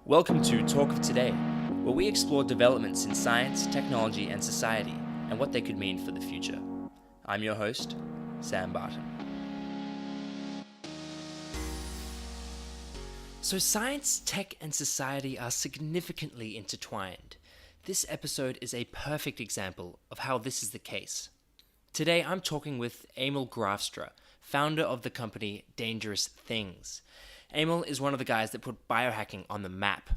Welcome to Talk of Today, where we explore developments in science, technology, and society, and what they could mean for the future. I'm your host, Sam Barton. So science, tech, and society are significantly intertwined. This episode is a perfect example of how this is the case. Today I'm talking with Amal Graafstra, founder of the company Dangerous Things. Amal is one of the guys that put biohacking on the map.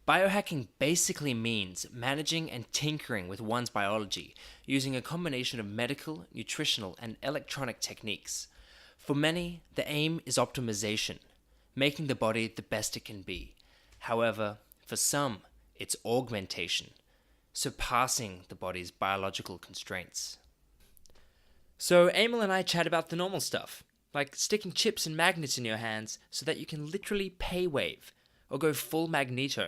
Biohacking basically means managing and tinkering with one's biology using a combination of medical, nutritional, and electronic techniques. For many, the aim is optimization, making the body the best it can be. However, for some, it's augmentation, surpassing the body's biological constraints. So Amal and I chat about the normal stuff, like sticking chips and magnets in your hands so that you can literally pay wave or go full magneto.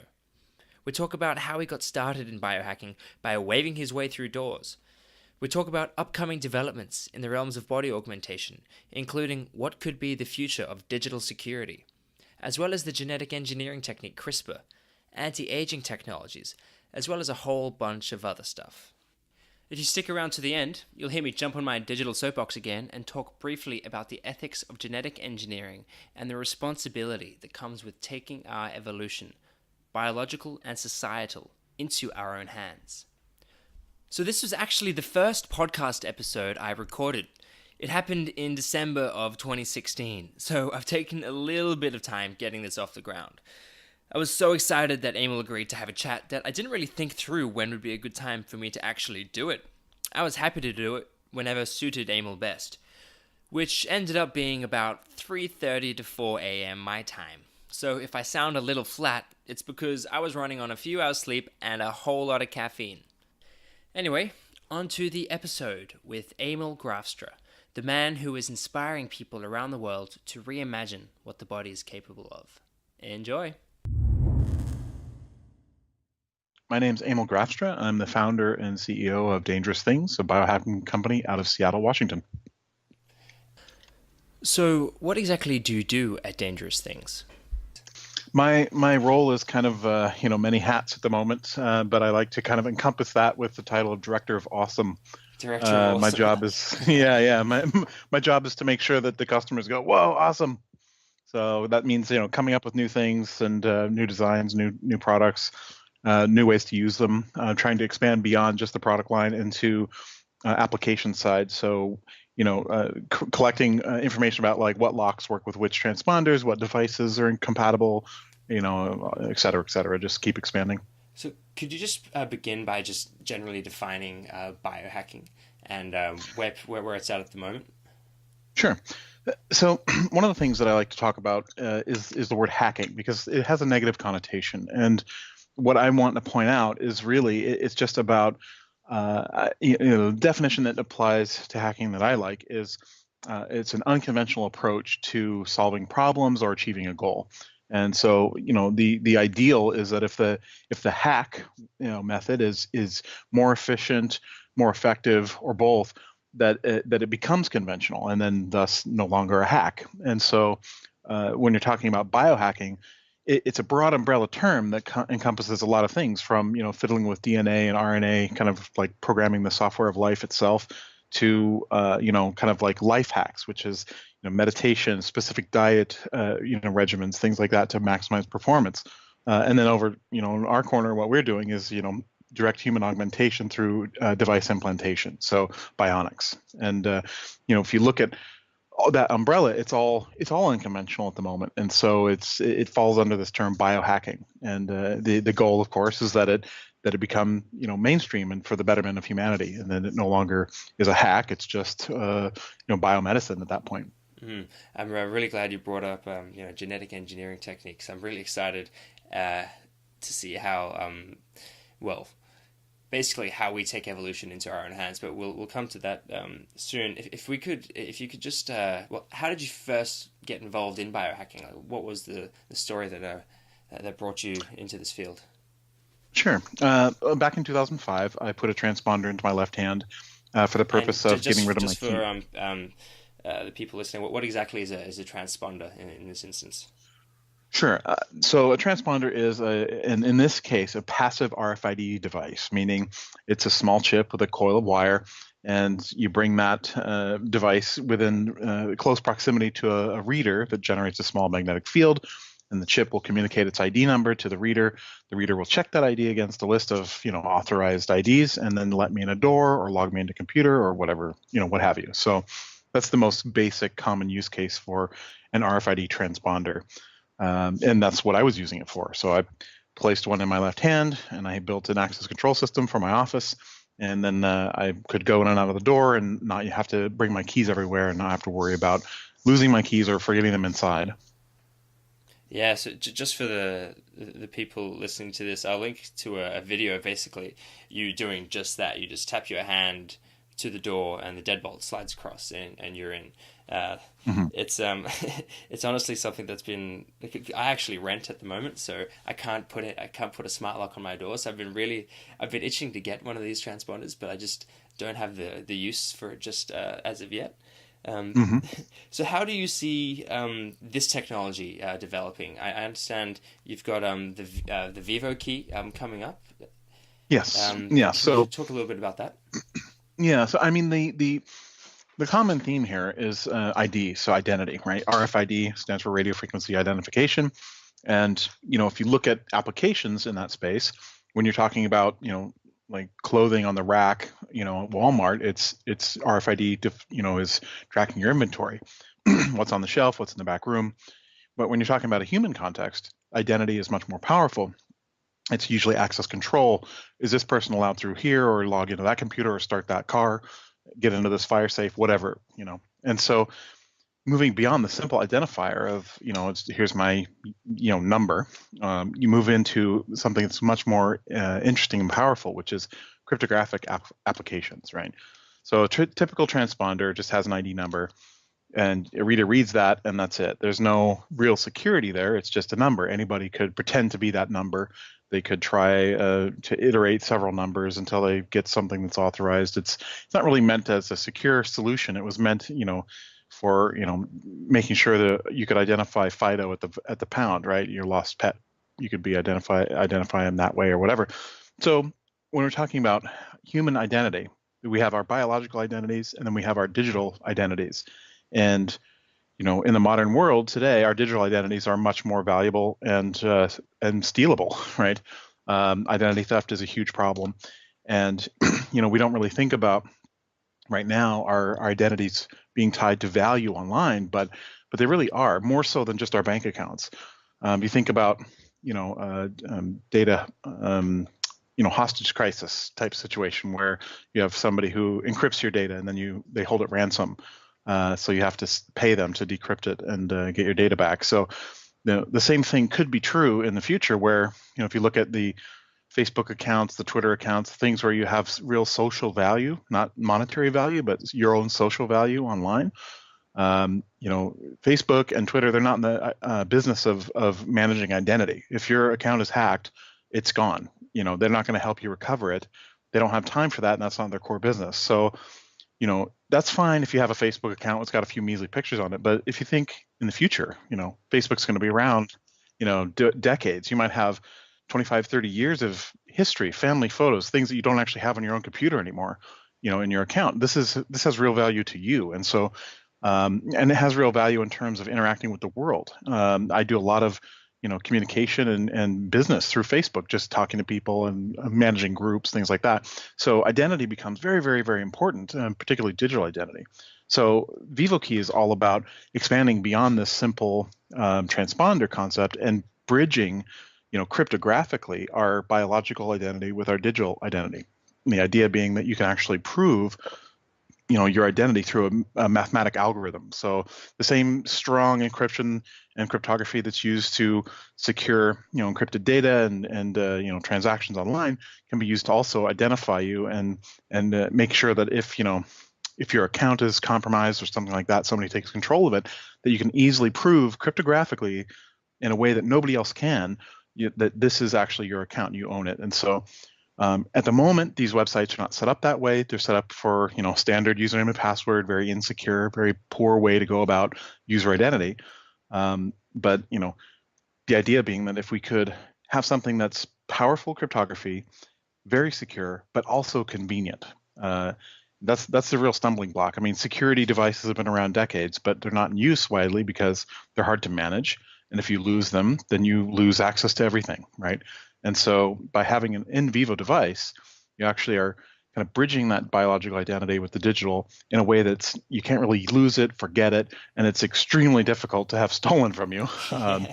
We talk about how he got started in biohacking by waving his way through doors. We talk about upcoming developments in the realms of body augmentation, including what could be the future of digital security, as well as the genetic engineering technique CRISPR, anti-aging technologies, as well as a whole bunch of other stuff. If you stick around to the end, you'll hear me jump on my digital soapbox again and talk briefly about the ethics of genetic engineering and the responsibility that comes with taking our evolution, biological and societal, into our own hands. So this was actually the first podcast episode I recorded. It happened in December of 2016, so I've taken a little bit of time getting this off the ground. I was so excited that Amal agreed to have a chat that I didn't really think through when would be a good time for me to actually do it. I was happy to do it whenever suited Amal best, which ended up being about 3:30 to 4 a.m. my time. So if I sound a little flat, it's because I was running on a few hours sleep and a whole lot of caffeine. Anyway, on to the episode with Amal Graafstra, the man who is inspiring people around the world to reimagine what the body is capable of. Enjoy! My name's Amal Graafstra. I'm the founder and CEO of Dangerous Things, a biohacking company out of Seattle, Washington. So, what exactly do you do at Dangerous Things? My role is kind of many hats at the moment, but I like to kind of encompass that with the title of Director of Awesome. Director of Awesome. My job is my job is to make sure that the customers go, whoa, awesome. So that means coming up with new things and new designs, new products. New ways to use them, trying to expand beyond just the product line into application side. So, collecting information about like what locks work with which transponders, what devices are compatible, et cetera, et cetera. Just keep expanding. So could you just begin by just generally defining biohacking and where it's at the moment? Sure. So one of the things that I like to talk about is the word hacking, because it has a negative connotation. And what I want to point out is really it's just about the definition that applies to hacking that I like is it's an unconventional approach to solving problems or achieving a goal. And so the ideal is that if the hack method is more efficient, more effective, or both, that it becomes conventional and then thus no longer a hack. And so when you're talking about biohacking, it's a broad umbrella term that encompasses a lot of things, from fiddling with DNA and RNA, kind of like programming the software of life itself, to kind of like life hacks, which is meditation, specific diet regimens, things like that to maximize performance. And then over in our corner, what we're doing is direct human augmentation through device implantation, so bionics. And if you look at that umbrella, it's all unconventional at the moment, and so it falls under this term biohacking. And the goal, of course, is that it become mainstream and for the betterment of humanity, and then it no longer is a hack. It's just biomedicine at that point. I'm really glad you brought up genetic engineering techniques. I'm really excited to see how basically how we take evolution into our own hands, but we'll come to that soon. If you could just how did you first get involved in biohacking? Like, what was the story that brought you into this field? Sure. Back in 2005, I put a transponder into my left hand for the purpose of getting rid of my key. For the people listening, what exactly is a transponder in this instance? Sure. So a transponder is, in this case, a passive RFID device, meaning it's a small chip with a coil of wire, and you bring that device within close proximity to a reader that generates a small magnetic field, and the chip will communicate its ID number to the reader. The reader will check that ID against a list of, authorized IDs, and then let me in a door or log me into a computer or whatever, what have you. So that's the most basic common use case for an RFID transponder. And that's what I was using it for. So I placed one in my left hand, and I built an access control system for my office. And then I could go in and out of the door and not have to bring my keys everywhere and not have to worry about losing my keys or forgetting them inside. Yeah, so just for the people listening to this, I'll link to a video of basically you doing just that. You just tap your hand to the door and the deadbolt slides across and you're in. Uh, Mm-hmm. it's it's honestly something that's been I actually rent at the moment, so I can't put a smart lock on my door. So I've been itching to get one of these transponders, but I just don't have the use for it just as of yet. Um, Mm-hmm. so how do you see this technology developing? I understand you've got the Vivo key Yes. coming up. Yeah. Yeah. Can you So talk a little bit about that? yeah. So I mean, the common theme here is ID, so identity, right? RFID stands for radio frequency identification. And, if you look at applications in that space, when you're talking about, like clothing on the rack, at Walmart, it's RFID, is tracking your inventory, what's on the shelf, what's in the back room. But when you're talking about a human context, identity is much more powerful. It's usually access control. Is this person allowed through here or log into that computer or start that car, get into this fire safe, whatever. And so moving beyond the simple identifier of, here's my, number, you move into something that's much more interesting and powerful, which is cryptographic applications, right? So a typical transponder just has an ID number, and a reader reads that, and that's it. There's no real security there. It's just a number. Anybody could pretend to be that number. They could try to iterate several numbers until they get something that's authorized. It's not really meant as a secure solution. It was meant, for making sure that you could identify Fido at the pound, right? Your lost pet. You could be identify him that way or whatever. So when we're talking about human identity, we have our biological identities and then we have our digital identities. And in the modern world today, our digital identities are much more valuable and stealable, right? Identity theft is a huge problem, and we don't really think about right now our identities being tied to value online, but they really are more so than just our bank accounts. You think about data. Hostage crisis type situation where you have somebody who encrypts your data and then they hold it ransom. So you have to pay them to decrypt it and get your data back. So the same thing could be true in the future where, if you look at the Facebook accounts, the Twitter accounts, things where you have real social value, not monetary value, but your own social value online. Facebook and Twitter, they're not in the business of managing identity. If your account is hacked, it's gone. They're not going to help you recover it. They don't have time for that, and that's not their core business. So that's fine if you have a Facebook account that's got a few measly pictures on it. But if you think in the future, Facebook's going to be around, decades. You might have 25, 30 years of history, family photos, things that you don't actually have on your own computer anymore, in your account. This has real value to you. And so, and it has real value in terms of interacting with the world. I do a lot of communication and business through Facebook, just talking to people and managing groups, things like that. So identity becomes very, very, very important, particularly digital identity. So VivoKey is all about expanding beyond this simple transponder concept and bridging, cryptographically our biological identity with our digital identity. And the idea being that you can actually prove your identity through a mathematic algorithm. So the same strong encryption and cryptography that's used to secure encrypted data and transactions online can be used to also identify you and make sure that if your account is compromised or something like that, somebody takes control of it, that you can easily prove cryptographically in a way that nobody else can that this is actually your account, you own it. And so at the moment, these websites are not set up that way. They're set up for standard username and password, very insecure, very poor way to go about user identity. But The idea being that if we could have something that's powerful cryptography, very secure, but also convenient. That's the real stumbling block. I mean, security devices have been around decades, but they're not in use widely because they're hard to manage. And if you lose them, then you lose access to everything, right? And so by having an in vivo device, you actually are kind of bridging that biological identity with the digital in a way that's you can't really lose it, forget it, and it's extremely difficult to have stolen from you. A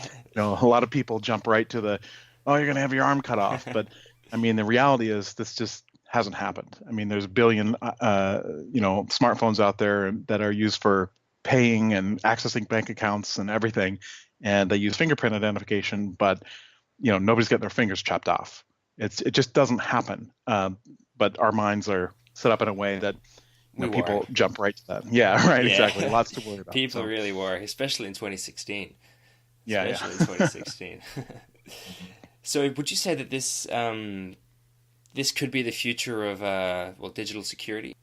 lot of people jump right to the, oh, you're going to have your arm cut off, but I mean, the reality is this just hasn't happened. I mean, there's a billion, smartphones out there that are used for paying and accessing bank accounts and everything, and they use fingerprint identification, but nobody's getting their fingers chopped off. It just doesn't happen. But our minds are set up in a way that people jump right to that. Yeah, right, yeah. Exactly. Lots to worry about. People really worry, especially in 2016. Yeah, especially in 2016. So, would you say that this could be the future of digital security?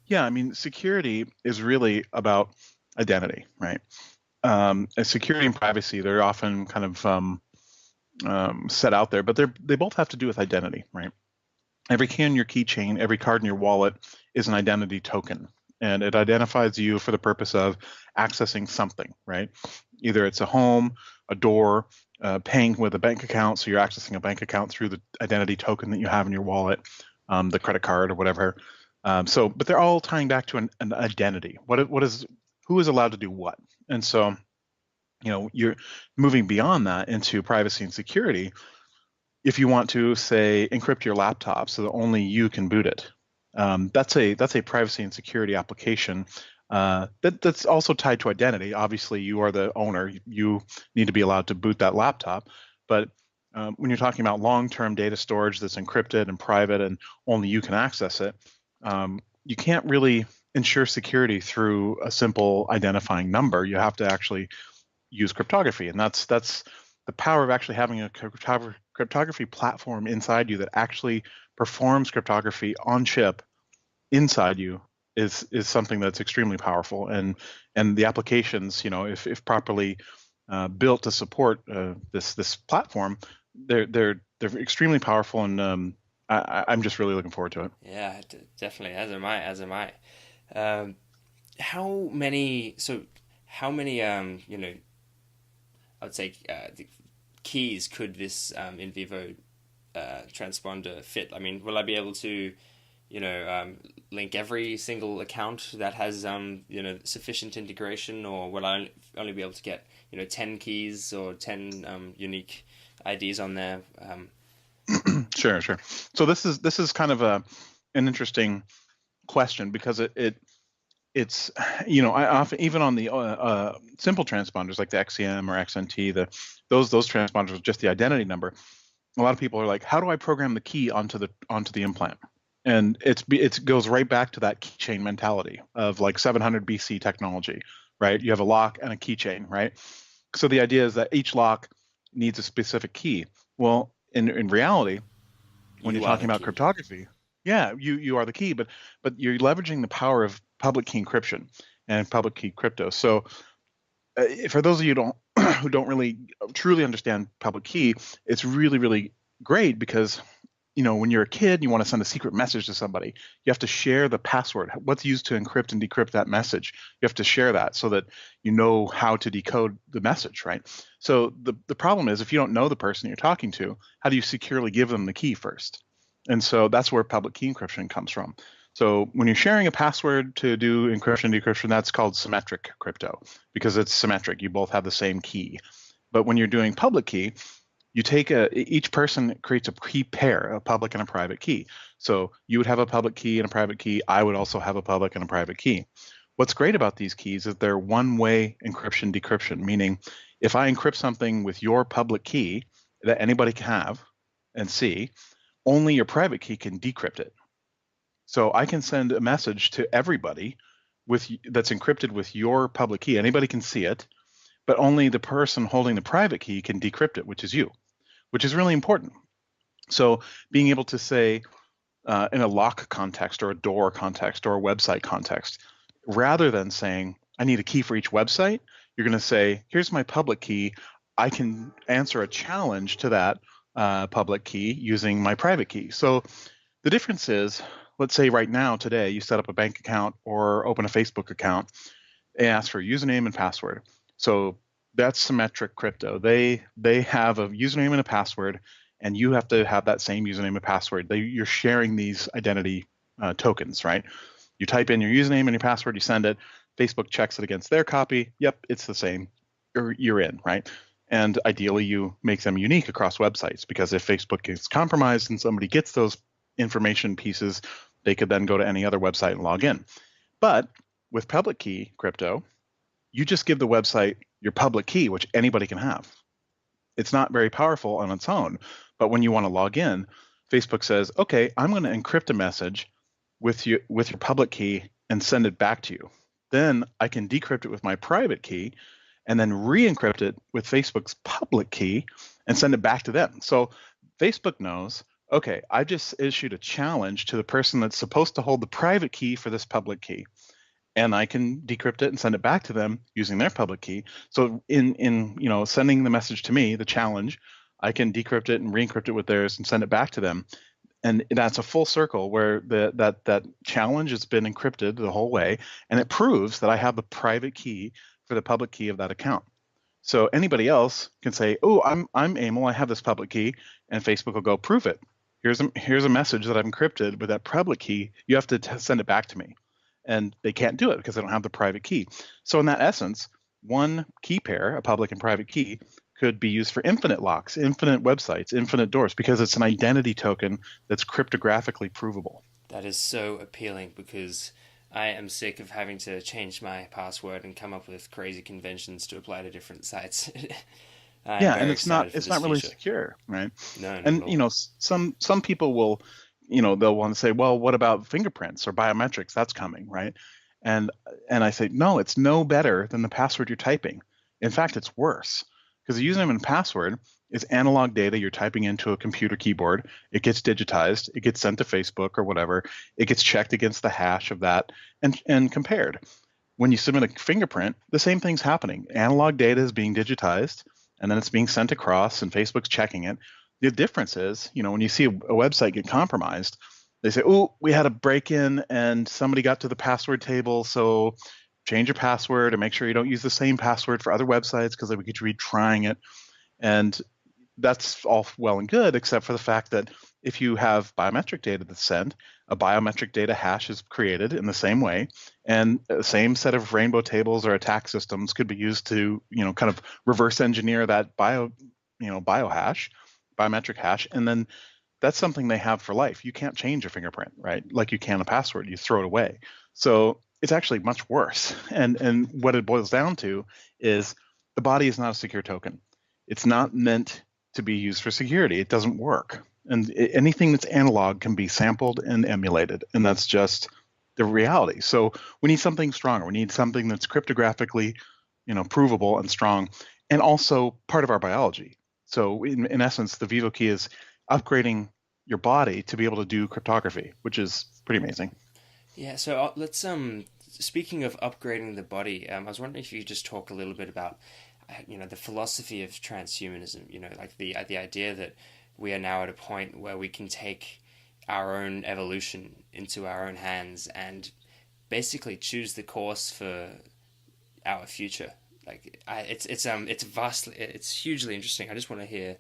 Yeah, I mean, security is really about identity, right? Security and privacy, they're often kind of set out there, but they both have to do with identity, right? Every key in your keychain, every card in your wallet is an identity token, and it identifies you for the purpose of accessing something, right? Either it's a home, a door, paying with a bank account, so you're accessing a bank account through the identity token that you have in your wallet, the credit card or whatever. But they're all tying back to an identity. Who is allowed to do what? And so, you're moving beyond that into privacy and security. If you want to, say, encrypt your laptop so that only you can boot it, that's a privacy and security application that's also tied to identity. Obviously, you are the owner. You need to be allowed to boot that laptop. But when you're talking about long-term data storage that's encrypted and private and only you can access it, you can't really ensure security through a simple identifying number. You have to actually use cryptography, and that's the power of actually having a cryptography platform inside you that actually performs cryptography on chip inside you is something that's extremely powerful, and the applications, if properly built to support this platform, they're extremely powerful, and I'm just really looking forward to it. Yeah, definitely. As am I. How many? I would say the keys could this in vivo transponder fit? I mean, will I be able to, link every single account that has sufficient integration, or will I only be able to get 10 keys or 10 unique IDs on there? Sure. So this is kind of an interesting question, because it's I often, even on the simple transponders like the XCM or XNT, those transponders with just the identity number, a lot of people are like, how do I program the key onto the implant? And it goes right back to that keychain mentality of like 700 BC technology, right? You have a lock and a keychain, right? So the idea is that each lock needs a specific key. Well, in reality, when you're talking about cryptography, yeah, you are the key, but you're leveraging the power of public key encryption and public key crypto. So for those of you who don't really truly understand public key, it's really, really great, because when you're a kid, you want to send a secret message to somebody. You have to share the password, what's used to encrypt and decrypt that message. You have to share that so that you know how to decode the message, right? So the problem is, if you don't know the person you're talking to, how do you securely give them the key first? And so that's where public key encryption comes from. So when you're sharing a password to do encryption, decryption, that's called symmetric crypto, because it's symmetric. You both have the same key. But when you're doing public key, you take each person creates a key pair, a public and a private key. So you would have a public key and a private key. I would also have a public and a private key. What's great about these keys is they're one-way encryption, decryption, meaning if I encrypt something with your public key that anybody can have and see, only your private key can decrypt it. So I can send a message to everybody that's encrypted with your public key. Anybody can see it, but only the person holding the private key can decrypt it, which is you, which is really important. So being able to say in a lock context or a door context or a website context, rather than saying, I need a key for each website, you're going to say, here's my public key. I can answer a challenge to that public key using my private key. So the difference is, let's say right now, today, you set up a bank account or open a Facebook account and ask for a username and password. So that's symmetric crypto. They have a username and a password, and you have to have that same username and password. You're sharing these identity tokens, right? You type in your username and your password, you send it. Facebook checks it against their copy. Yep, it's the same. You're in, right? And ideally, you make them unique across websites, because if Facebook is compromised and somebody gets those information pieces, they could then go to any other website and log in. But with public key crypto, you just give the website your public key, which anybody can have. It's not very powerful on its own, but when you want to log in, Facebook says, okay, I'm going to encrypt a message with your public key and send it back to you. Then I can decrypt it with my private key and then re-encrypt it with Facebook's public key and send it back to them. So Facebook knows, okay, I just issued a challenge to the person that's supposed to hold the private key for this public key, and I can decrypt it and send it back to them using their public key. So in sending the message to me, the challenge, I can decrypt it and re-encrypt it with theirs and send it back to them. And that's a full circle where that challenge has been encrypted the whole way, and it proves that I have the private key for the public key of that account. So anybody else can say, "Oh, I'm Amal. I have this public key," and Facebook will go, "Prove it. Here's a message that I've encrypted with that public key. You have to send it back to me." And they can't do it because they don't have the private key. So in that essence, one key pair, a public and private key, could be used for infinite locks, infinite websites, infinite doors, because it's an identity token that's cryptographically provable. That is so appealing because I am sick of having to change my password and come up with crazy conventions to apply to different sites. I'm Yeah, and very it's not excited for it's this not really future. secure, right? No, not at And all. some people will, they'll want to say, well, what about fingerprints or biometrics? That's coming, right? And and I say, no, it's no better than the password you're typing. In fact, it's worse, because the username and password is analog data you're typing into a computer keyboard. It gets digitized, it gets sent to Facebook or whatever. It gets checked against the hash of that and compared. When you submit a fingerprint, the same thing's happening. Analog data is being digitized, and then it's being sent across, and Facebook's checking it. The difference is, when you see a website get compromised, they say, "Oh, we had a break-in and somebody got to the password table, so change your password and make sure you don't use the same password for other websites because we could be trying it." And that's all well and good, except for the fact that if you have biometric data that's sent, a biometric data hash is created in the same way, and the same set of rainbow tables or attack systems could be used to, kind of reverse engineer that biohash, biometric hash, and then that's something they have for life. You can't change a fingerprint, right? Like you can a password, you throw it away. So it's actually much worse. And what it boils down to is the body is not a secure token. It's not meant to be used for security. It doesn't work. And anything that's analog can be sampled and emulated, and that's just the reality. So we need something stronger. We need something that's cryptographically, provable and strong, and also part of our biology. So in essence, the Vivo key is upgrading your body to be able to do cryptography, which is pretty amazing. Yeah, so let's speaking of upgrading the body, I was wondering if you could just talk a little bit about the philosophy of transhumanism, like the idea that we are now at a point where we can take our own evolution into our own hands and basically choose the course for our future. It's vastly, it's hugely interesting. I just want to hear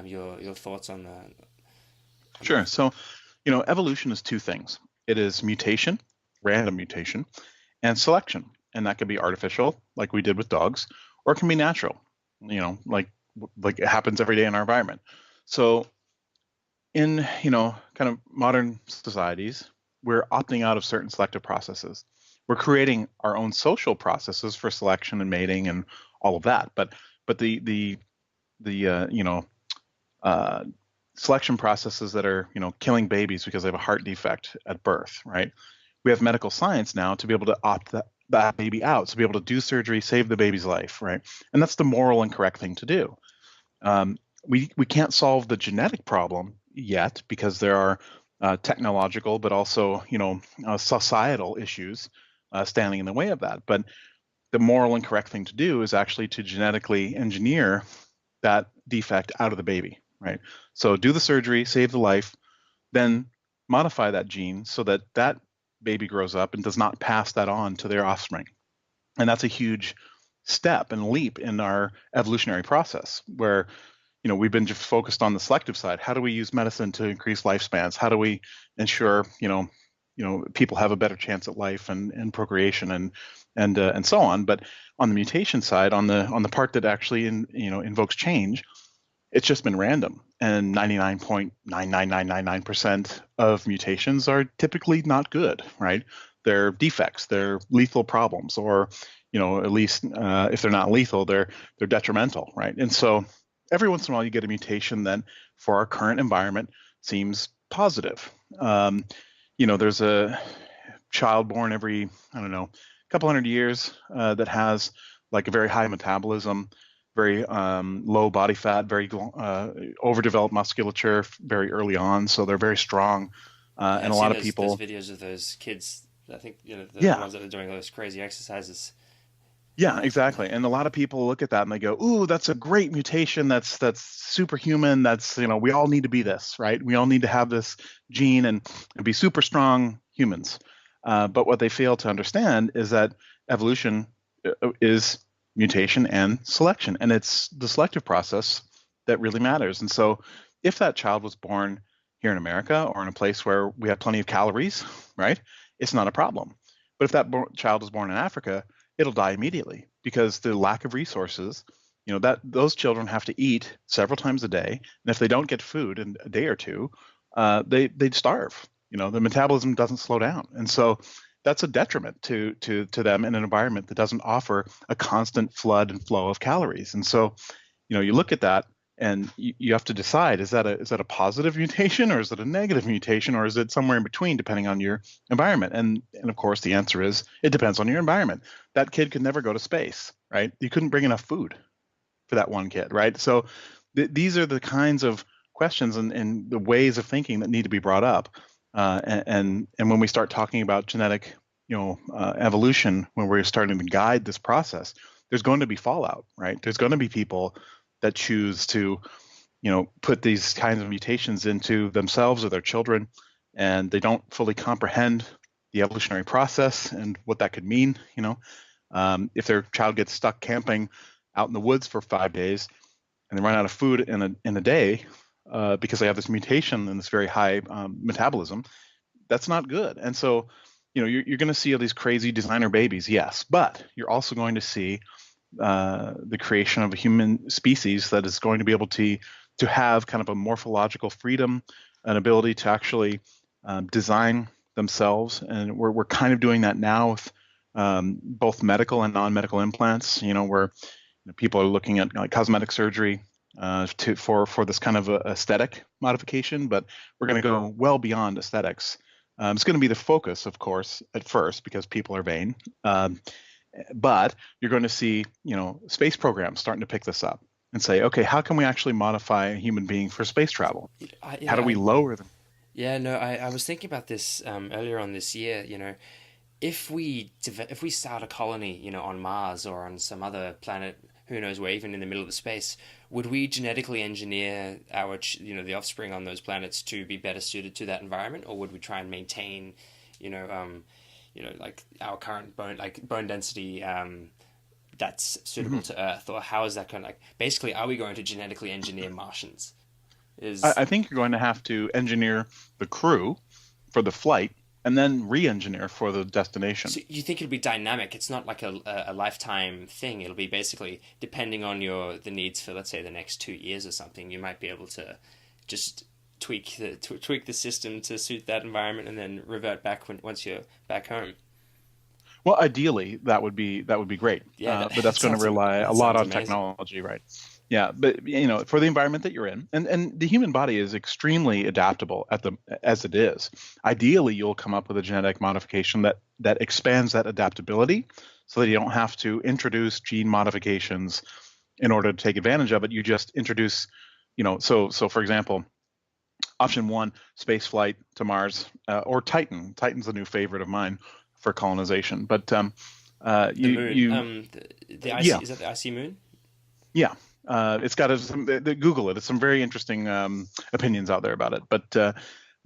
your thoughts on Sure. that. So, evolution is two things. It is mutation, random mutation, and selection. And that can be artificial, like we did with dogs, or it can be natural, like it happens every day in our environment. So in, kind of modern societies, we're opting out of certain selective processes. We're creating our own social processes for selection and mating and all of that. But the uh, selection processes that are, killing babies because they have a heart defect at birth, right? We have medical science now to be able to opt that baby out, to be able to do surgery, save the baby's life, right? And that's the moral and correct thing to do. We can't solve the genetic problem yet because there are technological, but also, societal issues standing in the way of that. But the moral and correct thing to do is actually to genetically engineer that defect out of the baby, right? So do the surgery, save the life, then modify that gene so that that baby grows up and does not pass that on to their offspring. And that's a huge step and leap in our evolutionary process where we've been just focused on the selective side. How do we use medicine to increase lifespans? How do we ensure people have a better chance at life and procreation and so on? But on the mutation side, on the part that actually invokes change, it's just been random. And 99.99999% of mutations are typically not good, right? They're defects, they're lethal problems, or at least if they're not lethal, they're detrimental, right? And so every once in a while you get a mutation that for our current environment seems positive. There's a child born every, I don't know, couple hundred years that has like a very high metabolism, very low body fat, very overdeveloped musculature very early on. So they're very strong. Yeah, and I've a seen lot of people. those videos of those kids. I think the Yeah, ones that are doing those crazy exercises. yeah, exactly. And a lot of people look at that and they go, "Ooh, that's a great mutation. That's superhuman. That's, we all need to be this, right? We all need to have this gene and be super strong humans." But what they fail to understand is that evolution is mutation and selection, and it's the selective process that really matters. And so, if that child was born here in America or in a place where we have plenty of calories, right, it's not a problem. But if that child was born in Africa, it'll die immediately because the lack of resources, that those children have to eat several times a day, and if they don't get food in a day or two, they'd starve. The metabolism doesn't slow down, and so that's a detriment to them in an environment that doesn't offer a constant flood and flow of calories. And so, you look at that and you have to decide, is that a positive mutation, or is it a negative mutation, or is it somewhere in between depending on your environment? And of course the answer is it depends on your environment. That kid could never go to space, right? You couldn't bring enough food for that one kid, right? So these are the kinds of questions and the ways of thinking that need to be brought up. And when we start talking about genetic evolution, when we're starting to guide this process, there's going to be fallout, right? There's going to be people that choose to put these kinds of mutations into themselves or their children, and they don't fully comprehend the evolutionary process and what that could mean. If their child gets stuck camping out in the woods for 5 days and they run out of food in a day because they have this mutation and this very high metabolism, that's not good. And so you're going to see all these crazy designer babies, yes, but you're also going to see the creation of a human species that is going to be able to have kind of a morphological freedom, an ability to actually design themselves. And we're kind of doing that now with both medical and non-medical implants, where people are looking at like cosmetic surgery for this kind of aesthetic modification, but we're going to go well beyond aesthetics. It's going to be the focus, of course, at first because people are vain. But you're going to see, space programs starting to pick this up and say, okay, how can we actually modify a human being for space travel? How do we lower them? Yeah, no, I was thinking about this earlier on this year. If we start a colony, on Mars or on some other planet, who knows where, even in the middle of space, would we genetically engineer the offspring on those planets to be better suited to that environment, or would we try and maintain, like our current bone density that's suitable to Earth, or how is that going to basically, are we going to genetically engineer Martians? I think you're going to have to engineer the crew for the flight and then re-engineer for the destination. So you think it'll be dynamic? It's not like a lifetime thing. It'll be basically depending on the needs for, let's say, the next 2 years or something. You might be able to just tweak the system to suit that environment and then revert back once you're back home. Well, ideally, that would be great. Yeah, but that's going to rely a lot on amazing. technology, right? Yeah, but for the environment that you're in, and the human body is extremely adaptable as it is. Ideally, you'll come up with a genetic modification that expands that adaptability, so that you don't have to introduce gene modifications in order to take advantage of it. You just introduce, so for example, option one, space flight to Mars or Titan. Titan's a new favorite of mine for colonization, but The moon. The icy, yeah, is that the icy moon? yeah. It's got Google it. It's some very interesting opinions out there about it.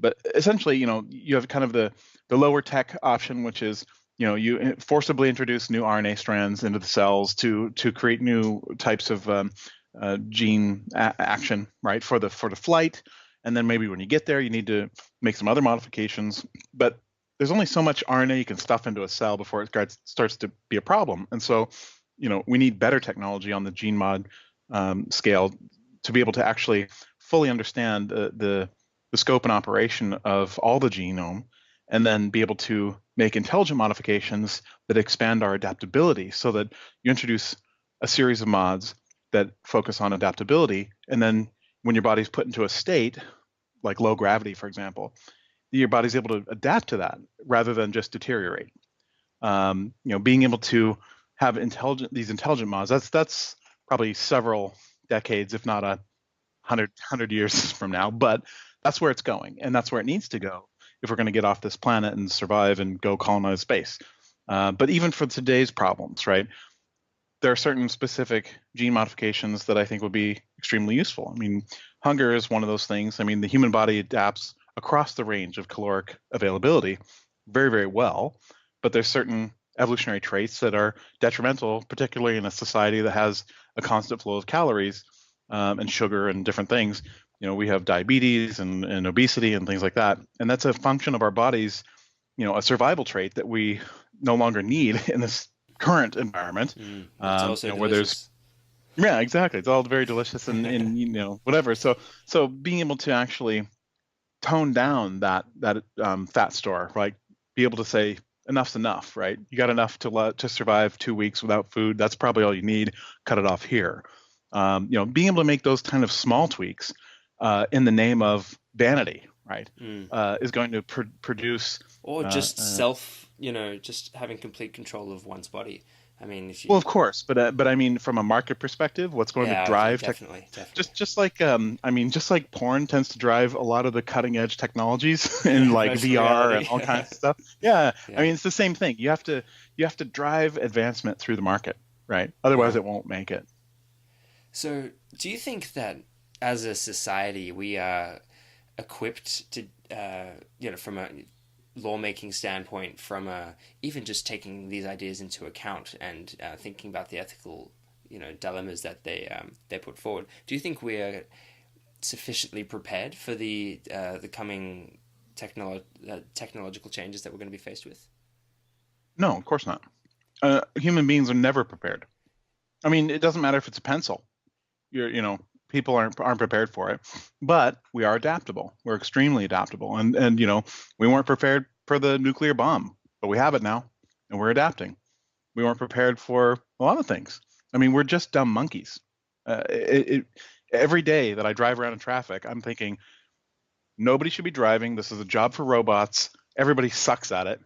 But essentially, you have kind of the lower tech option, which is you forcibly introduce new RNA strands into the cells to create new types of gene action, right, for the flight. And then maybe when you get there, you need to make some other modifications. But there's only so much RNA you can stuff into a cell before it starts to be a problem. And so, we need better technology on the gene mod scale to be able to actually fully understand the scope and operation of all the genome, and then be able to make intelligent modifications that expand our adaptability, so that you introduce a series of mods that focus on adaptability, and then when your body's put into a state like low gravity, for example, your body's able to adapt to that rather than just deteriorate. Being able to have these intelligent mods, that's probably several decades, if not 100 years from now, but that's where it's going, and that's where it needs to go if we're going to get off this planet and survive and go colonize space. But even for today's problems, right, there are certain specific gene modifications that I think would be extremely useful. I mean, hunger is one of those things. I mean, the human body adapts across the range of caloric availability very, very well, but there's certain evolutionary traits that are detrimental, particularly in a society that has a constant flow of calories and sugar and different things. We have diabetes and obesity and things like that, and that's a function of our bodies, a survival trait that we no longer need in this current environment. It's also where there's yeah, exactly. It's all very delicious and whatever. So being able to actually tone down that fat store, right? Be able to say enough's enough, right? You got enough to survive 2 weeks without food. That's probably all you need. Cut it off here. Being able to make those kind of small tweaks in the name of vanity, right, is going to produce or just just having complete control of one's body. I mean, if you... Well, of course, but I mean, from a market perspective, what's going to drive definitely. Just like just like porn tends to drive a lot of the cutting edge technologies in like VR and all kinds of stuff. Yeah. I mean, it's the same thing. You have to drive advancement through the market, right? Otherwise, it won't make it. So, do you think that as a society we are equipped to, from a lawmaking standpoint, from even just taking these ideas into account and thinking about the ethical, dilemmas that they put forward? Do you think we're sufficiently prepared for the coming technological changes that we're going to be faced with? No, of course not. Human beings are never prepared. I mean, it doesn't matter if it's a pencil. People aren't prepared for it, but we are adaptable. We're extremely adaptable, and we weren't prepared for the nuclear bomb, but we have it now, and we're adapting. We weren't prepared for a lot of things. I mean, we're just dumb monkeys. Every day that I drive around in traffic, I'm thinking nobody should be driving. This is a job for robots. Everybody sucks at it.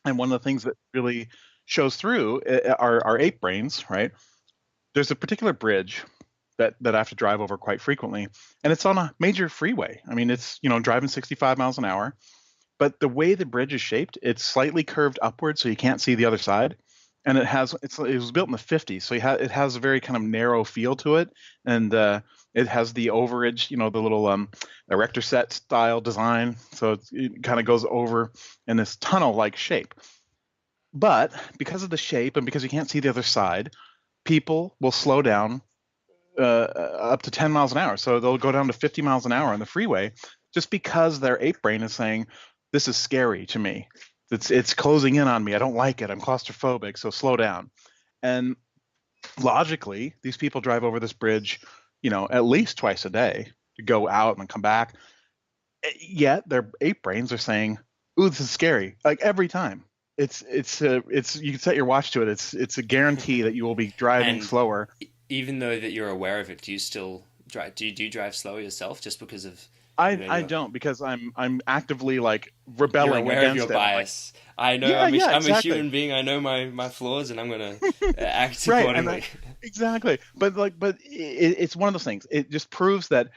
And one of the things that really shows through are our ape brains, right? There's a particular bridge that I have to drive over quite frequently, and it's on a major freeway. I mean, it's driving 65 miles an hour, but the way the bridge is shaped, it's slightly curved upward, so you can't see the other side, and it was built in the 50s, so it has a very kind of narrow feel to it, and it has the overage, the little erector set style design, so it kind of goes over in this tunnel-like shape. But because of the shape and because you can't see the other side, people will slow down up to 10 miles an hour. So they'll go down to 50 miles an hour on the freeway just because their ape brain is saying, this is scary to me. It's closing in on me. I don't like it. I'm claustrophobic. So slow down. And logically, these people drive over this bridge, at least twice a day to go out and come back. Yet their ape brains are saying, ooh, this is scary. Like every time. It's you can set your watch to it. It's a guarantee that you will be driving slower. Even though that you're aware of it, do you still drive? Do you drive slower yourself just because of? I don't, because I'm actively like rebelling you're aware against of your bias. I know. I'm a human being. I know my flaws, and I'm gonna act accordingly. Exactly. But it's one of those things. It just proves that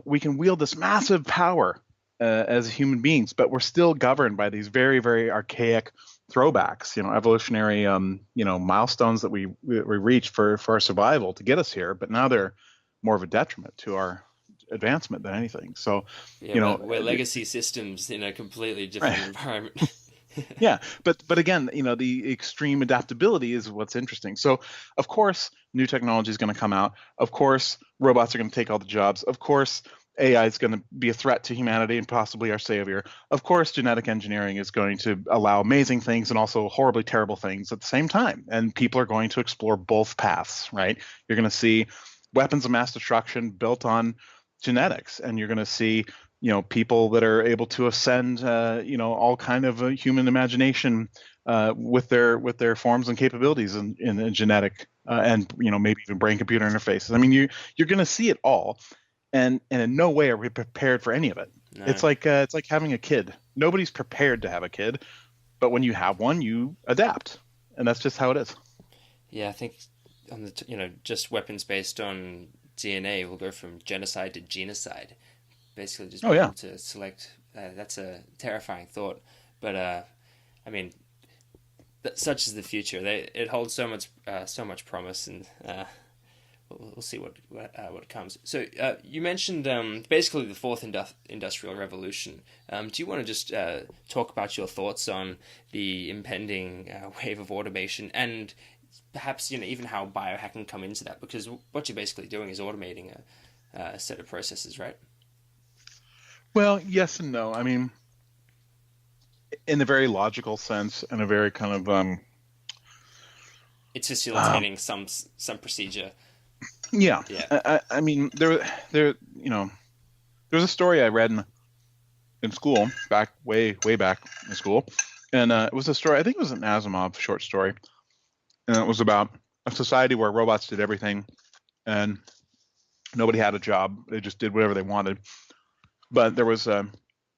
we can wield this massive power as human beings, but we're still governed by these very, very archaic throwbacks, evolutionary, milestones that we reached for our survival to get us here, but now they're more of a detriment to our advancement than anything. So, Yeah, you know, we're legacy systems in a completely right. different environment. Yeah, but again, the extreme adaptability is what's interesting. So, of course, new technology is going to come out. Of course, robots are going to take all the jobs. Of course, AI is going to be a threat to humanity and possibly our savior. Of course, genetic engineering is going to allow amazing things and also horribly terrible things at the same time. And people are going to explore both paths, right? You're going to see weapons of mass destruction built on genetics, and you're going to see people that are able to ascend all kind of human imagination with their forms and capabilities in genetic and maybe even brain computer interfaces. I mean, you're going to see it all, and in no way are we prepared for any of it. No. It's like having a kid. Nobody's prepared to have a kid, but when you have one, you adapt, and that's just how it is. Yeah, I think on the just weapons based on DNA will go from genocide to genocide. Basically, just Oh being yeah. able to select. That's a terrifying thought, but I mean, such is the future. It holds so much promise, and we'll see what comes. So you mentioned basically the fourth industrial revolution. Do you want to just talk about your thoughts on the impending wave of automation and perhaps even how biohacking come into that? Because what you're basically doing is automating a set of processes, right? Well, yes and no. I mean, in a very logical sense, and a very kind of It's um, facilitating some procedure. yeah. Yeah. I mean, there was a story I read in school back way back in school, and it was a story. I think it was an Asimov short story, and it was about a society where robots did everything, and nobody had a job. They just did whatever they wanted. But there was a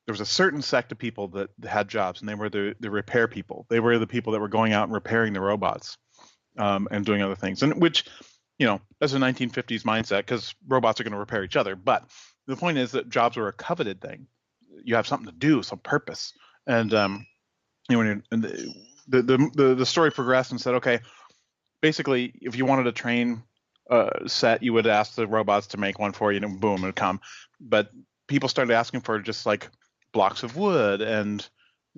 certain sect of people that had jobs, and they were the repair people. They were the people that were going out and repairing the robots, and doing other things, and which, that's a 1950s mindset because robots are going to repair each other. But the point is that jobs are a coveted thing. You have something to do, some purpose, and when and the story progressed and said, okay, basically, if you wanted a train set, you would ask the robots to make one for you, and boom, it would come. But people started asking for just like blocks of wood and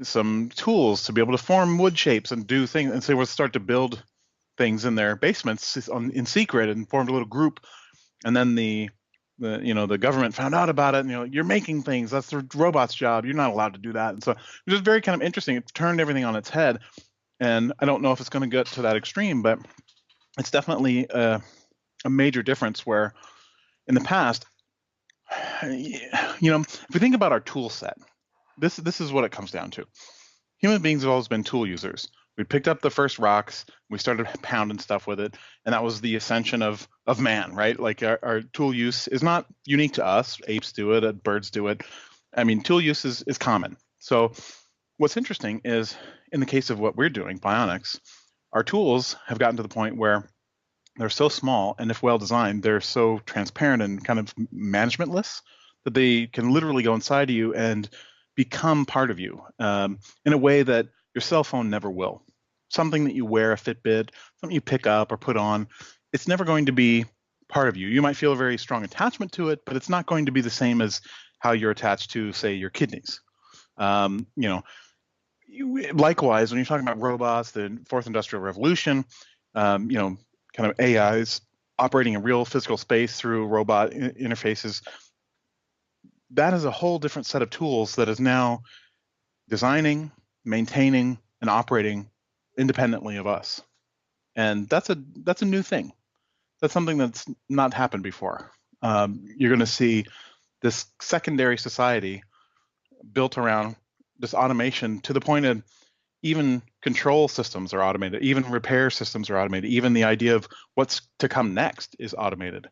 some tools to be able to form wood shapes and do things, and so they would start to build things in their basements in secret and formed a little group. And then the government found out about it, and you're making things, that's the robot's job, you're not allowed to do that. And so it was very kind of interesting. It turned everything on its head, and I don't know if it's going to get to that extreme, but it's definitely a major difference where in the past, if we think about our tool set, this is what it comes down to. Human beings have always been tool users. We picked up the first rocks, we started pounding stuff with it, and that was the ascension of man, right? Like our tool use is not unique to us. Apes do it, birds do it. I mean, tool use is common. So what's interesting is in the case of what we're doing, bionics, our tools have gotten to the point where they're so small, and if well designed, they're so transparent and kind of managementless that they can literally go inside of you and become part of you, in a way that your cell phone never will. Something that you wear, a Fitbit, something you pick up or put on, it's never going to be part of you. You might feel a very strong attachment to it, but it's not going to be the same as how you're attached to, say, your kidneys. Um, you know, Likewise, when you're talking about robots, the fourth industrial revolution, um, you know, kind of AIs operating in real physical space through robot interfaces, that is a whole different set of tools that is now designing, maintaining, and operating independently of us. And that's a new thing. That's something that's not happened before. You're going to see this secondary society built around this automation to the point of even control systems are automated, even repair systems are automated, even the idea of what's to come next is automated.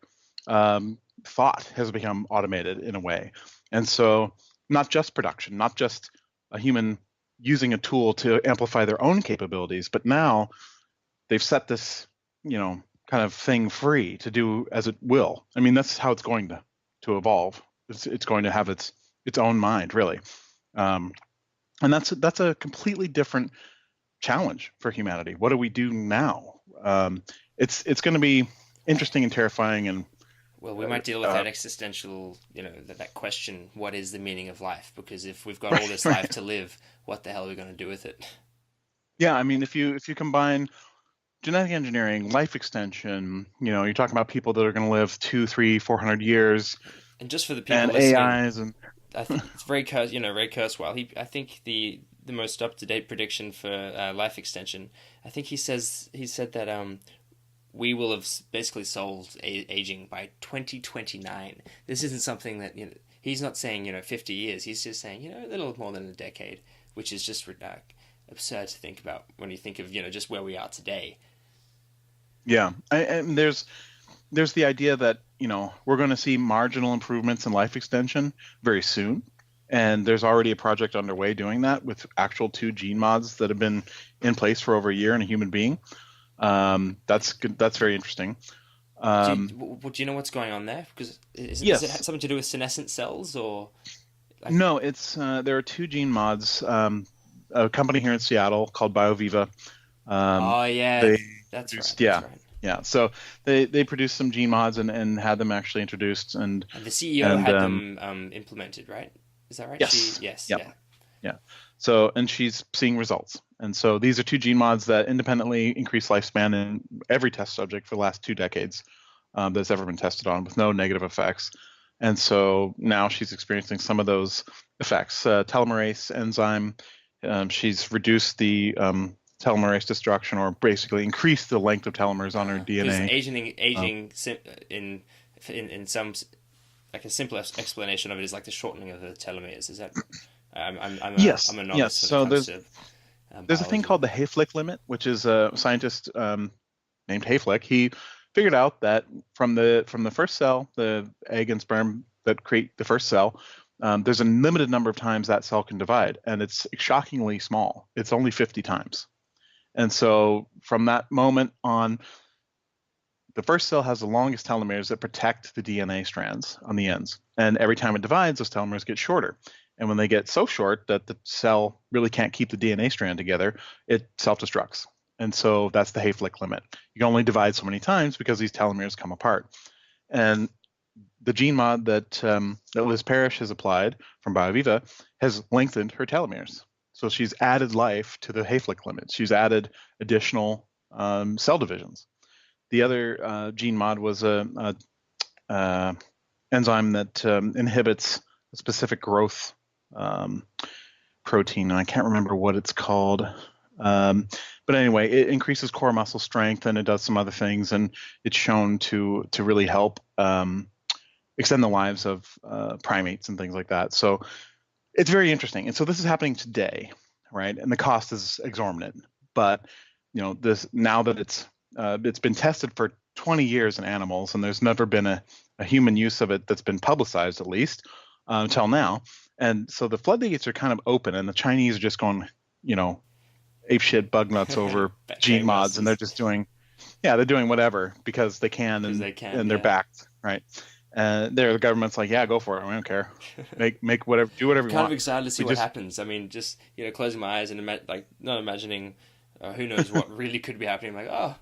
Thought has become automated in a way. And so, not just production, not just a human using a tool to amplify their own capabilities, but now they've set this, kind of thing free to do as it will. I mean, that's how it's going to evolve. It's going to have its own mind, really. Um, and that's a completely different challenge for humanity. What do we do now? It's going to be interesting and terrifying, and Well, we might deal with that existential, that question, what is the meaning of life? Because if we've got all this life to live, what the hell are we going to do with it? yeah, I mean, if you combine genetic engineering, life extension, you're talking about people that are going to live 2, 3, 400 years, And just for the people and listening, AIs, and I think it's Ray Kurzweil. I think the most up to date prediction for life extension. I think he said that we will have basically solved aging by 2029. This isn't something that he's not saying 50 years. He's just saying a little more than a decade, which is just absurd to think about when you think of just where we are today. yeah, and there's the idea that we're going to see marginal improvements in life extension very soon, and there's already a project underway doing that with actual 2 gene mods that have been in place for over a year in a human being. That's good. That's very interesting. Do you know what's going on there? Because is it Yes. something to do with senescent cells or like? No, it's there are 2 gene mods. A company here in Seattle called BioViva. Oh yeah, They that's right. produced, That's yeah, right. yeah. So they produced some gene mods and had them actually introduced, And the CEO and had them implemented, right? Is that right? yes, Yes, yep, yeah. yeah. So and she's seeing results, and so these are 2 gene mods that independently increase lifespan in every test subject for the last 2 decades that's ever been tested on with no negative effects. And so now she's experiencing some of those effects. Telomerase enzyme, she's reduced the telomerase destruction, or basically increased the length of telomeres on her Because DNA. Um, in some like a simple explanation of it is like the shortening of the telomeres. Is that? I'm yes, a yes. novice when it So comes to there's a thing biology. called the Hayflick limit, which is a scientist named Hayflick. He figured out that from the first cell, the egg and sperm that create the first cell, there's a limited number of times that cell can divide, and it's shockingly small. It's only 50 times. And so from that moment on, the first cell has the longest telomeres that protect the DNA strands on the ends. And every time it divides, those telomeres get shorter. And when they get so short that the cell really can't keep the DNA strand together, it self-destructs. And so that's the Hayflick limit. You can only divide so many times because these telomeres come apart. And the gene mod that Liz Parrish has applied from BioViva has lengthened her telomeres. So she's added life to the Hayflick limit. She's added additional cell divisions. The other gene mod was a enzyme that inhibits a specific growth protein, and I can't remember what it's called. But anyway, it increases core muscle strength, and it does some other things, and it's shown to really help extend the lives of primates and things like that. So it's very interesting. And so this is happening today, right? And the cost is exorbitant. But this now that it's been tested for 20 years in animals, and there's never been a human use of it that's been publicized, at least until now. And so the floodgates are kind of open, and the Chinese are just going, ape shit bug nuts over gene mods, and they're Gangbusters. just doing, yeah, they're doing whatever because they can, Because and they can, and they're yeah. backed, right? The government's like, yeah, go for it. I don't care. Make whatever, do whatever you Kind of want. excited to see We what just, happens. I mean, just closing my eyes and not imagining who knows what really could be happening. Like, oh,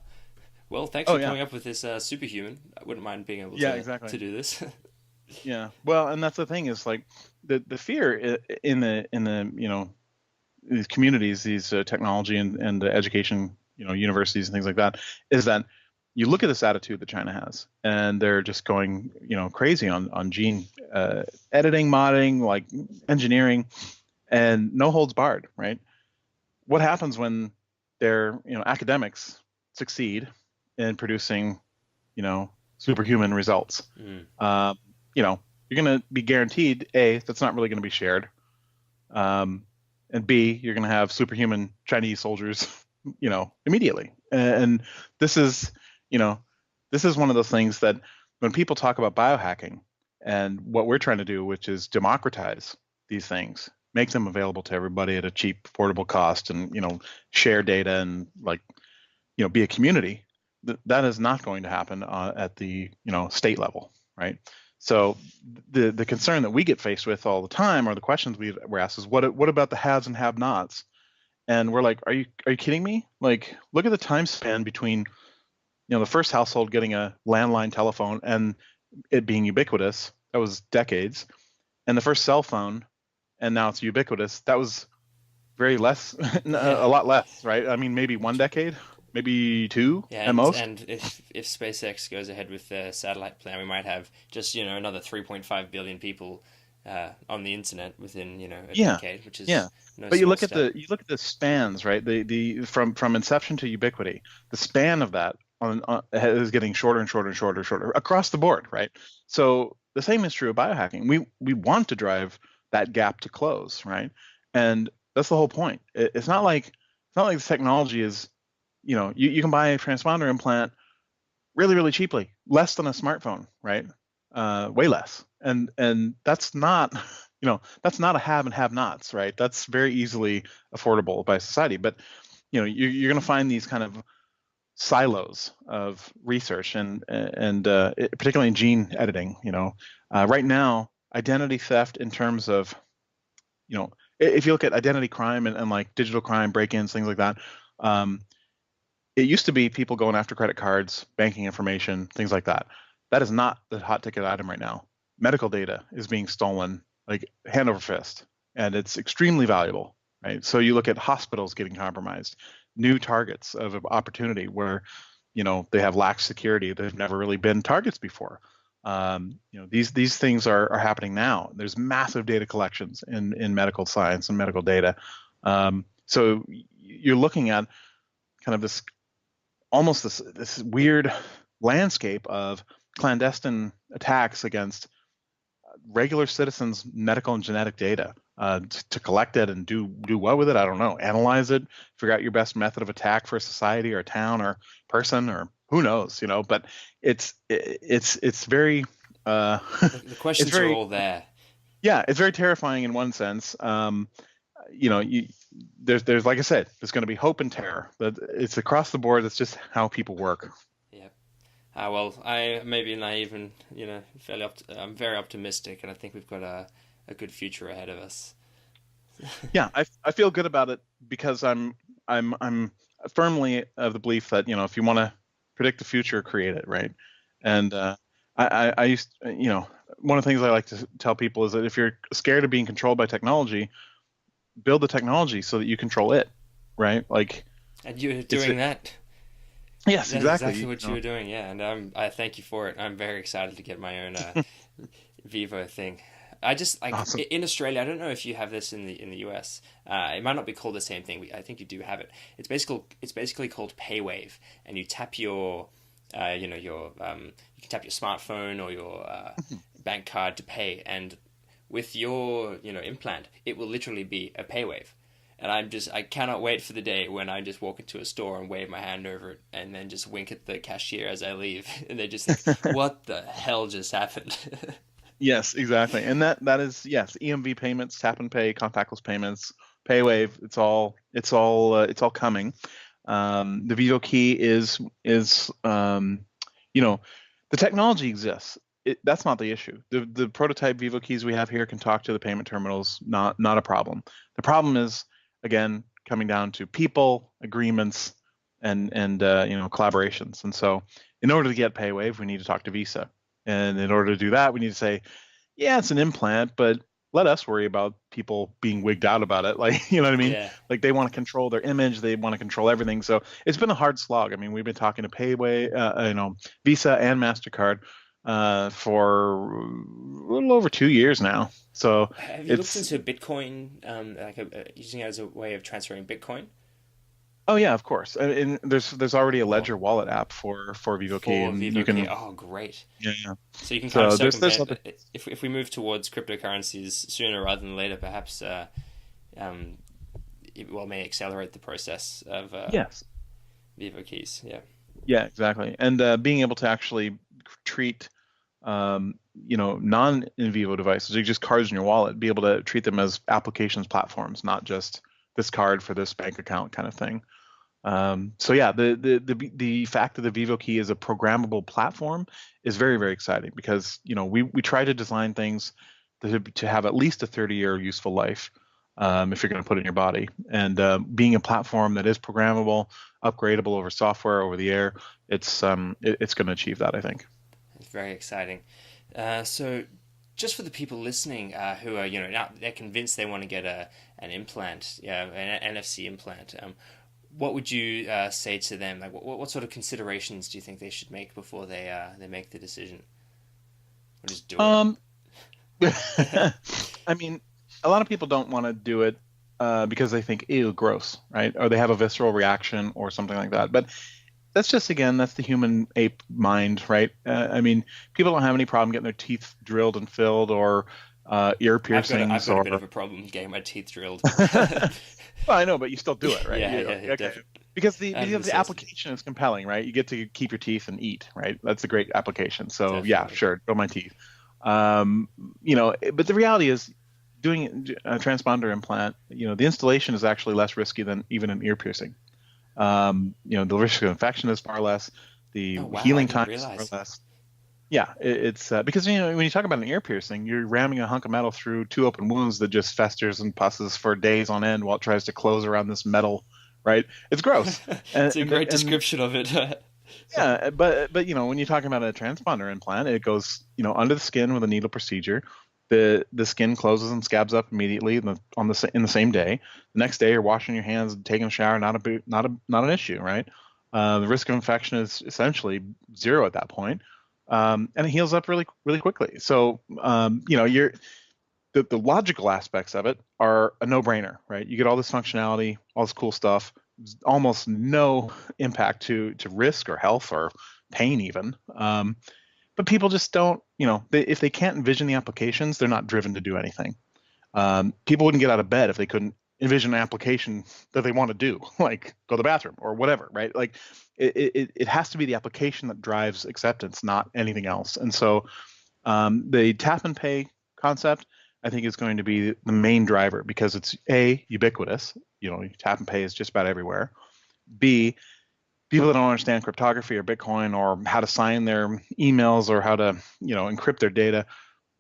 well, thanks oh for yeah, coming up with this superhuman. I wouldn't mind being able yeah, to exactly. do this. Yeah. Well, and that's the thing is like the fear in the these communities, these technology and education, universities and things like that, is that you look at this attitude that China has, and they're just going, crazy on gene editing, modding, like engineering, and no holds barred, right? What happens when their, academics succeed in producing, superhuman results? Mm. Um, you're going to be guaranteed A, that's not really going to be shared, and B, you're going to have superhuman Chinese soldiers, immediately. And this is, this is one of those things that when people talk about biohacking and what we're trying to do, which is democratize these things, make them available to everybody at a cheap, affordable cost, and share data and like be a community. That is not going to happen at the state level, right? So the concern that we get faced with all the time, or the questions we're asked, is what about the haves and have-nots? And we're like, are you kidding me? Like, look at the time span between, the first household getting a landline telephone and it being ubiquitous. That was decades. And the first cell phone, and now it's ubiquitous. That was very less, Yeah. a lot less, right? I mean, maybe one decade, maybe two Yeah, at most. and if SpaceX goes ahead with their satellite plan, we might have just another 3.5 billion people on the internet within a Yeah, decade, which yeah. is no But you small look at step. the spans, right? The from inception to ubiquity, the span of that on is getting shorter and shorter and shorter and shorter across the board, right? So the same is true of biohacking. We want to drive that gap to close, right? And that's the whole point. It's not like this technology is, you can buy a transponder implant really, really cheaply, less than a smartphone, right? Way less. And that's not, that's not a have and have nots, right? That's very easily affordable by society. But you're going to find these kind of silos of research and particularly in gene editing. Right now, identity theft in terms of, if you look at identity crime and like digital crime, break-ins, things like that. Um, it used to be people going after credit cards, banking information, things like that. That is not the hot ticket item right now. Medical data is being stolen like hand over fist, and it's extremely valuable, right? So you look at hospitals getting compromised, new targets of opportunity where, they have lax security. They've never really been targets before. These things are happening now. There's massive data collections in medical science and medical data. So you're looking at kind of this almost this weird landscape of clandestine attacks against regular citizens' medical and genetic data, to collect it and do what with it? I don't know. Analyze it, figure out your best method of attack for a society or a town or person or who knows, But it's very The it's questions are very all there. yeah, it's very terrifying in one sense. You know, you, there's like I said, there's going to be hope and terror, but it's across the board. That's just how people work. Yeah. Well, I may be naive and I'm very optimistic, and I think we've got a good future ahead of us. Yeah, I feel good about it because I'm firmly of the belief that if you want to predict the future, create it, right? And I used one of the things I like to tell people is that if you're scared of being controlled by technology, build the technology so that you control it, right? Like And you're it's doing that. yes, That's exactly. exactly what you were doing, yeah. And I thank you for it. I'm very excited to get my own Vivo thing. I just like Awesome. in Australia. I don't know if you have this in the US. It might not be called the same thing. I think you do have it. It's basically called PayWave, and you tap your you can tap your smartphone or your bank card to pay, and with your implant, it will literally be a PayWave. And I cannot wait for the day when I just walk into a store and wave my hand over it and then just wink at the cashier as I leave. And they just think, what the hell just happened? Yes, exactly. And that is yes, EMV payments, tap and pay, contactless payments, PayWave. It's all coming. The Vivo key is you know the technology exists. That's not the issue. The prototype Vivo keys we have here can talk to the payment terminals. Not a problem. The problem is again coming down to people, agreements, and collaborations. And so in order to get PayWave, we need to talk to Visa. And in order to do that, we need to say, yeah, it's an implant, but let us worry about people being wigged out about it. Like, you know what I mean? Yeah. Like they want to control their image, they want to control everything. So it's been a hard slog. I mean, we've been talking to Payway, Visa and Mastercard for a little over 2 years now. So Have you looked it's into Bitcoin, using it as a way of transferring Bitcoin oh yeah, of course. And there's already a or Ledger wallet app for Vivo Key, for and Vivo you Key? can Oh, great. yeah, yeah. So you can kind of So there's circumvent other if we move towards cryptocurrencies sooner rather than later, perhaps um, it may accelerate the process of yes. Vivo keys. Yeah. Yeah, exactly. And being able to actually treat, non in vivo devices, just cards in your wallet, be able to treat them as applications platforms, not just this card for this bank account kind of thing. So yeah, the fact that the Vivo Key is a programmable platform is very, very exciting because we try to design things to have at least a 30-year useful life. if you're going to put it in your body. And being a platform that is programmable, upgradable over software, over the air, it's going to achieve that, I think. It's very exciting. So, just for the people listening who are, now they're convinced they want to get an implant, an NFC implant, what would you say to them? Like, what sort of considerations do you think they should make before they make the decision, or just do it? Um, I mean, a lot of people don't want to do it because they think, ew, gross, right? Or they have a visceral reaction or something like that. But that's just, again, that's the human ape mind, right? I mean, people don't have any problem getting their teeth drilled and filled or ear I've piercings got a bit or of a problem getting my teeth drilled. well, I know, but you still do it, right? Yeah, Okay. definitely. Because Out of the necessity, application is compelling, right? You get to keep your teeth and eat, right? That's a great application. So yeah, definitely. sure, drill my teeth. But the reality is doing a transponder implant, the installation is actually less risky than even an ear piercing. The risk of infection is far less. The Oh wow, I healing didn't time is far realize. less. Yeah, it's because when you talk about an ear piercing, you're ramming a hunk of metal through two open wounds that just festers and pusses for days on end while it tries to close around this metal, right? It's gross, and It's a and, great and description of it. yeah, but when you're talking about a transponder implant, it goes under the skin with a needle procedure. The skin closes and scabs up immediately in the same day. The next day, you're washing your hands, taking a shower, not an issue, right? The risk of infection is essentially zero at that point, and it heals up really really quickly. So the logical aspects of it are a no-brainer, right? You get all this functionality, all this cool stuff, almost no impact to risk or health or pain even. But people just don't, if they can't envision the applications, they're not driven to do anything. People wouldn't get out of bed if they couldn't envision an application that they want to do, like go to the bathroom or whatever, right? Like it has to be the application that drives acceptance, not anything else. And so the tap and pay concept, I think, is going to be the main driver because it's A, ubiquitous. Tap and pay is just about everywhere. B, people that don't understand cryptography or Bitcoin or how to sign their emails or how to, encrypt their data,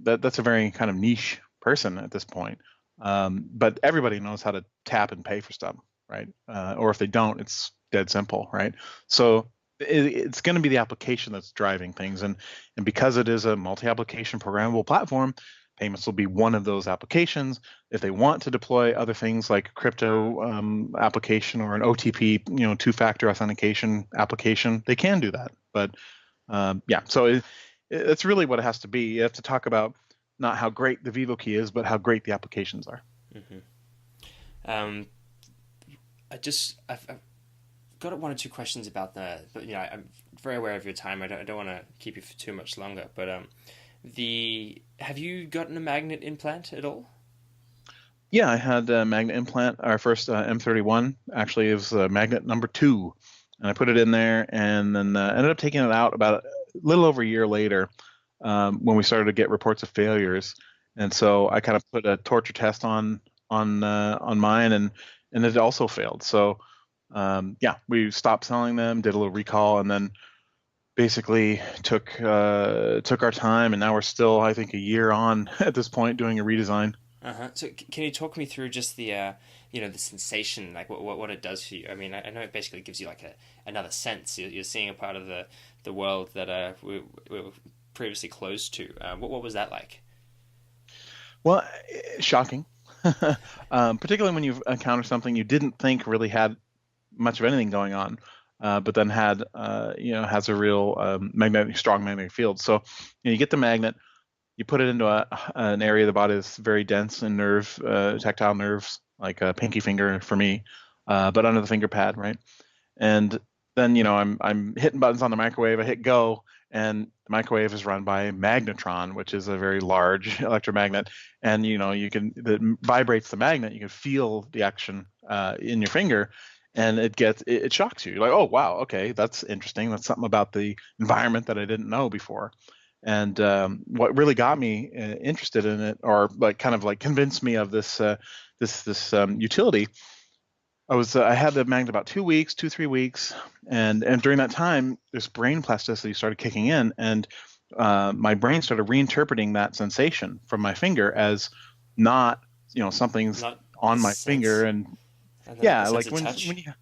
that's a very kind of niche person at this point. But everybody knows how to tap and pay for stuff, right? Or if they don't, it's dead simple, right? So it's going to be the application that's driving things, and because it is a multi-application programmable platform, payments will be one of those applications. If they want to deploy other things like a crypto application or an OTP, two-factor authentication application, they can do that. But yeah, so it's really what it has to be. You have to talk about not how great the Vivo key is, but how great the applications are. Hmm. Um, I've got one or two questions about but I'm very aware of your time. I don't want to keep you for too much longer. But have you gotten a magnet implant at all? Yeah, I had a magnet implant. Our first M31 actually it was magnet number two, and I put it in there, and then ended up taking it out about a little over a year later when we started to get reports of failures, and so I kind of put a torture test on mine, and it also failed. So yeah, we stopped selling them, did a little recall, and then basically took our time, and now we're still, I think, a year on at this point doing a redesign. Uh-huh. So can you talk me through just the sensation, like what it does for you? I mean, I know it basically gives you like another sense. You're seeing a part of the world that we were previously closed to. What was that like? Well, shocking, particularly when you encounter something you didn't think really had much of anything going on, but then has a real strong magnetic field. So you get the magnet, you put it into an area of the body that's very dense in tactile nerves, like a pinky finger for me, but under the finger pad, right? And then I'm hitting buttons on the microwave. I hit go, and the microwave is run by magnetron, which is a very large electromagnet. And you can that vibrates the magnet. You can feel the action in your finger, and it shocks you. You're like, oh wow, okay, that's interesting. That's something about the environment that I didn't know before. And what really got me interested in it, or like kind of like convinced me of this utility, I had the magnet about 2 weeks, 3 weeks, and during that time, this brain plasticity started kicking in, and my brain started reinterpreting that sensation from my finger as not something's Not on The my finger, sense and and the yeah, sense like of when touch. you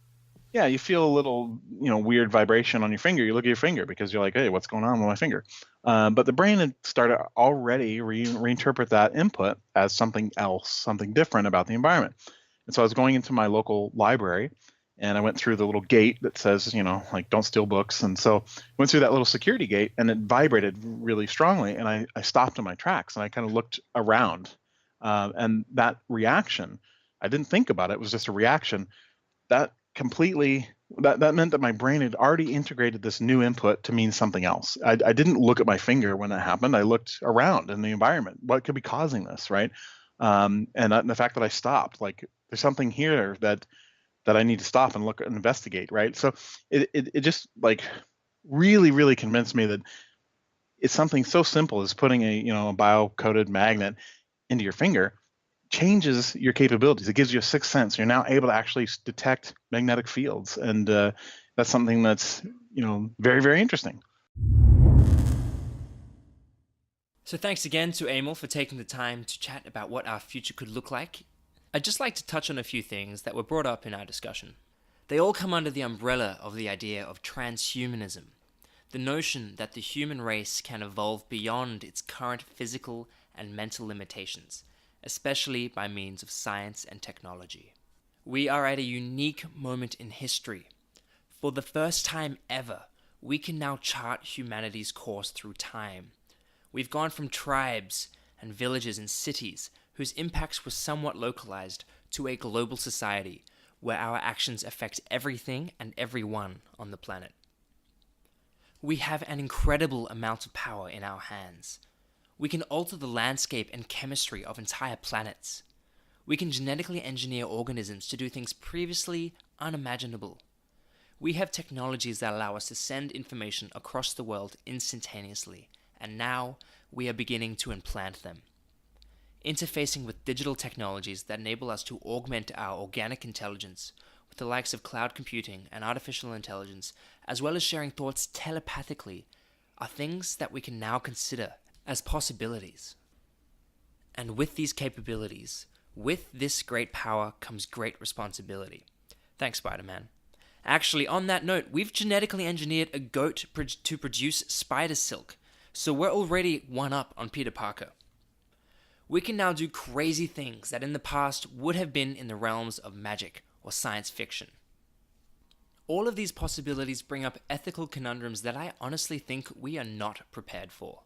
yeah, you feel a little, weird vibration on your finger. You look at your finger because you're like, hey, what's going on with my finger? But the brain had started already reinterpret that input as something else, something different about the environment. And so I was going into my local library, and I went through the little gate that says, like don't steal books. And so I went through that little security gate, and it vibrated really strongly. And I stopped in my tracks, and I kind of looked around. And that reaction, I didn't think about it. It was just a reaction that completely that meant that my brain had already integrated this new input to mean something else. I didn't look at my finger when it happened. I looked around in the environment. What could be causing this, right? And the fact that I stopped, like there's something here that I need to stop and look and investigate, right? So it just like really convinced me that it's something so simple as putting a bio-coded magnet into your finger changes your capabilities. It gives you a sixth sense. You're now able to actually detect magnetic fields, and that's something that's very very interesting. So thanks again to Amal for taking the time to chat about what our future could look like. I'd just like to touch on a few things that were brought up in our discussion. They all come under the umbrella of the idea of transhumanism, the notion that the human race can evolve beyond its current physical and mental limitations, especially by means of science and technology. We are at a unique moment in history. For the first time ever, we can now chart humanity's course through time. We've gone from tribes and villages and cities whose impacts were somewhat localized to a global society where our actions affect everything and everyone on the planet. We have an incredible amount of power in our hands. We can alter the landscape and chemistry of entire planets. We can genetically engineer organisms to do things previously unimaginable. We have technologies that allow us to send information across the world instantaneously, and now we are beginning to implant them. Interfacing with digital technologies that enable us to augment our organic intelligence with the likes of cloud computing and artificial intelligence, as well as sharing thoughts telepathically, are things that we can now consider as possibilities. And with these capabilities, with this great power comes great responsibility. Thanks, Spider-Man. Actually, on that note, we've genetically engineered a goat to produce spider silk, so we're already one up on Peter Parker. We can now do crazy things that in the past would have been in the realms of magic or science fiction. All of these possibilities bring up ethical conundrums that I honestly think we are not prepared for.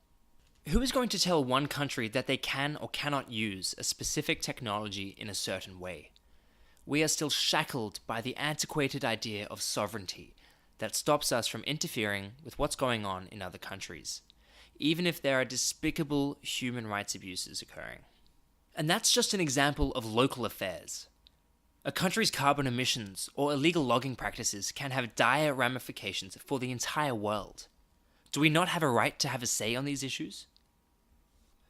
Who is going to tell one country that they can or cannot use a specific technology in a certain way? We are still shackled by the antiquated idea of sovereignty that stops us from interfering with what's going on in other countries, even if there are despicable human rights abuses occurring. And that's just an example of local affairs. A country's carbon emissions or illegal logging practices can have dire ramifications for the entire world. Do we not have a right to have a say on these issues?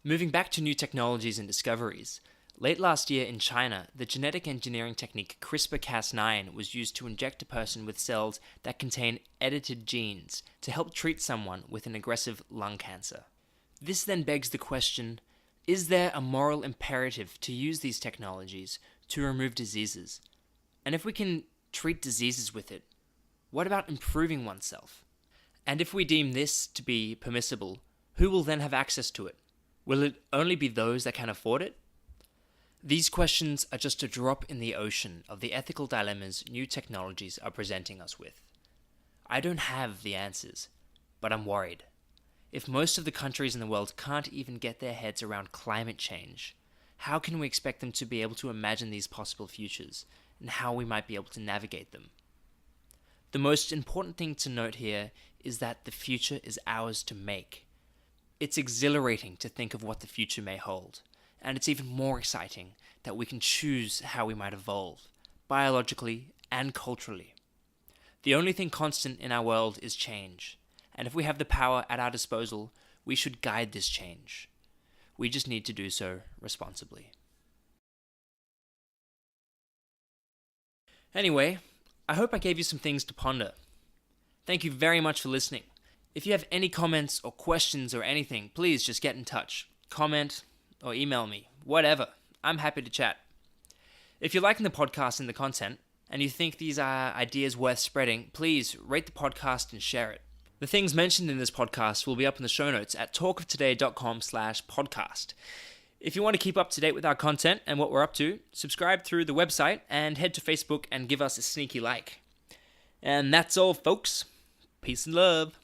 Moving back to new technologies and discoveries, late last year in China, the genetic engineering technique CRISPR-Cas9 was used to inject a person with cells that contain edited genes to help treat someone with an aggressive lung cancer. This then begs the question, is there a moral imperative to use these technologies to remove diseases? And if we can treat diseases with it, what about improving oneself? And if we deem this to be permissible, who will then have access to it? Will it only be those that can afford it? These questions are just a drop in the ocean of the ethical dilemmas new technologies are presenting us with. I don't have the answers, but I'm worried. If most of the countries in the world can't even get their heads around climate change, how can we expect them to be able to imagine these possible futures and how we might be able to navigate them? The most important thing to note here is that the future is ours to make. It's exhilarating to think of what the future may hold, and it's even more exciting that we can choose how we might evolve, biologically and culturally. The only thing constant in our world is change, and if we have the power at our disposal, we should guide this change. We just need to do so responsibly. Anyway, I hope I gave you some things to ponder. Thank you very much for listening. If you have any comments or questions or anything, please just get in touch. Comment or email me. Whatever. I'm happy to chat. If you're liking the podcast and the content, and you think these are ideas worth spreading, please rate the podcast and share it. The things mentioned in this podcast will be up in the show notes at talkoftoday.com/podcast. If you want to keep up to date with our content and what we're up to, subscribe through the website and head to Facebook and give us a sneaky like. And that's all, folks. Peace and love.